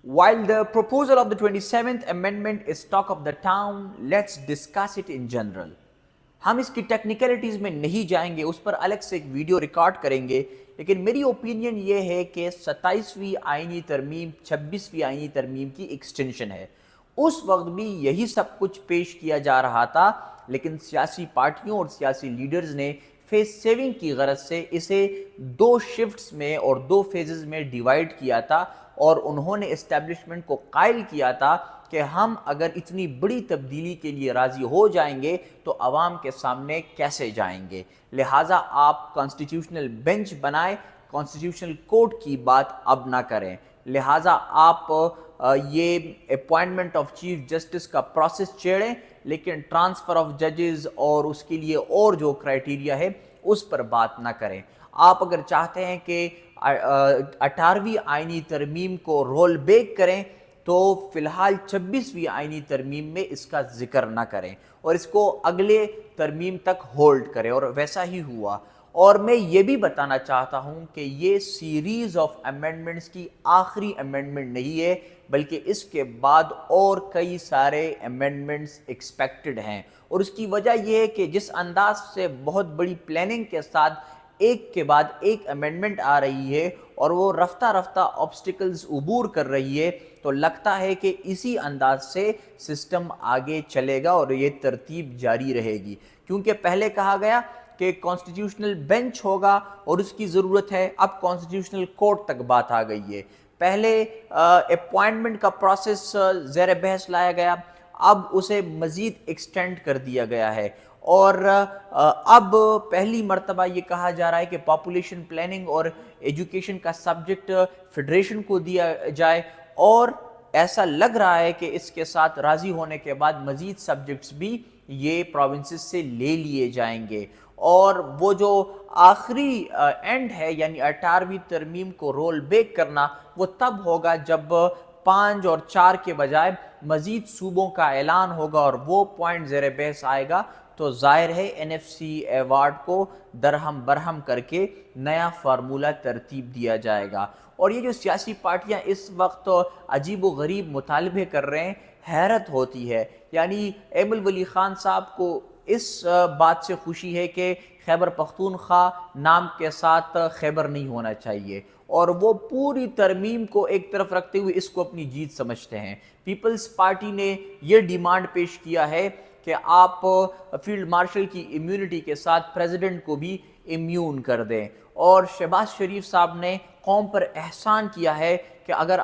While the proposal of the 27th Amendment is talk of the town, let's discuss it in general. ہم اس کی technicalities میں نہیں جائیں گے، اس پر الگ سے ایک ویڈیو ریکارڈ کریں گے، لیکن میری اوپینین یہ ہے کہ 27ویں آئینی ترمیم 26ویں آئینی ترمیم کی ایکسٹینشن ہے۔ اس وقت بھی یہی سب کچھ پیش کیا جا رہا تھا، لیکن سیاسی پارٹیوں اور سیاسی لیڈرز نے فیس سیونگ کی غرض سے اسے 2 شفٹس میں اور 2 فیزز میں ڈیوائیڈ کیا تھا، اور انہوں نے اسٹیبلشمنٹ کو قائل کیا تھا کہ ہم اگر اتنی بڑی تبدیلی کے لیے راضی ہو جائیں گے تو عوام کے سامنے کیسے جائیں گے، لہٰذا آپ کانسٹیٹیوشنل بینچ بنائیں، کانسٹیٹیوشنل کورٹ کی بات اب نہ کریں، لہٰذا آپ یہ اپوائنٹمنٹ آف چیف جسٹس کا پروسیس چھیڑیں، لیکن ٹرانسفر آف ججز اور اس کے لیے اور جو کرائٹیریا ہے اس پر بات نہ کریں۔ آپ اگر چاہتے ہیں کہ 18ویں آئینی ترمیم کو رول بیک کریں تو فی الحال 26ویں آئینی ترمیم میں اس کا ذکر نہ کریں اور اس کو اگلے ترمیم تک ہولڈ کریں، اور ویسا ہی ہوا۔ اور میں یہ بھی بتانا چاہتا ہوں کہ یہ سیریز آف امینڈمنٹس کی آخری امینڈمنٹ نہیں ہے، بلکہ اس کے بعد اور کئی سارے امینڈمنٹس ایکسپیکٹڈ ہیں، اور اس کی وجہ یہ ہے کہ جس انداز سے بہت بڑی پلاننگ کے ساتھ ایک کے بعد ایک امینڈمنٹ آ رہی ہے اور وہ رفتہ رفتہ آبسٹیکلز عبور کر رہی ہے، تو لگتا ہے کہ اسی انداز سے سسٹم آگے چلے گا اور یہ ترتیب جاری رہے گی، کیونکہ پہلے کہا گیا کہ کانسٹیٹیوشنل بینچ ہوگا اور اس کی ضرورت ہے، اب کانسٹیٹیوشنل کورٹ تک بات آ گئی ہے۔ پہلے اپوائنٹمنٹ کا پروسیس زیر بحث لایا گیا، اب اسے مزید ایکسٹینڈ کر دیا گیا ہے، اور اب پہلی مرتبہ یہ کہا جا رہا ہے کہ پاپولیشن پلاننگ اور ایجوکیشن کا سبجیکٹ فیڈریشن کو دیا جائے، اور ایسا لگ رہا ہے کہ اس کے ساتھ راضی ہونے کے بعد مزید سبجیکٹس بھی یہ پروونسز سے لے لیے جائیں گے، اور وہ جو آخری اینڈ ہے یعنی 18ویں ترمیم کو رول بیک کرنا، وہ تب ہوگا جب 5 اور 4 کے بجائے مزید صوبوں کا اعلان ہوگا، اور وہ پوائنٹ زیر بحث آئے گا تو ظاہر ہے این ایف سی ایوارڈ کو درہم برہم کر کے نیا فارمولہ ترتیب دیا جائے گا۔ اور یہ جو سیاسی پارٹیاں اس وقت عجیب و غریب مطالبے کر رہے ہیں، حیرت ہوتی ہے، یعنی ایمل ولی خان صاحب کو اس بات سے خوشی ہے کہ خیبر پختونخوا نام کے ساتھ خیبر نہیں ہونا چاہیے، اور وہ پوری ترمیم کو ایک طرف رکھتے ہوئے اس کو اپنی جیت سمجھتے ہیں۔ پیپلز پارٹی نے یہ ڈیمانڈ پیش کیا ہے کہ آپ فیلڈ مارشل کی امیونٹی کے ساتھ پریزیڈنٹ کو بھی امیون کر دیں، اور شہباز شریف صاحب نے قوم پر احسان کیا ہے کہ اگر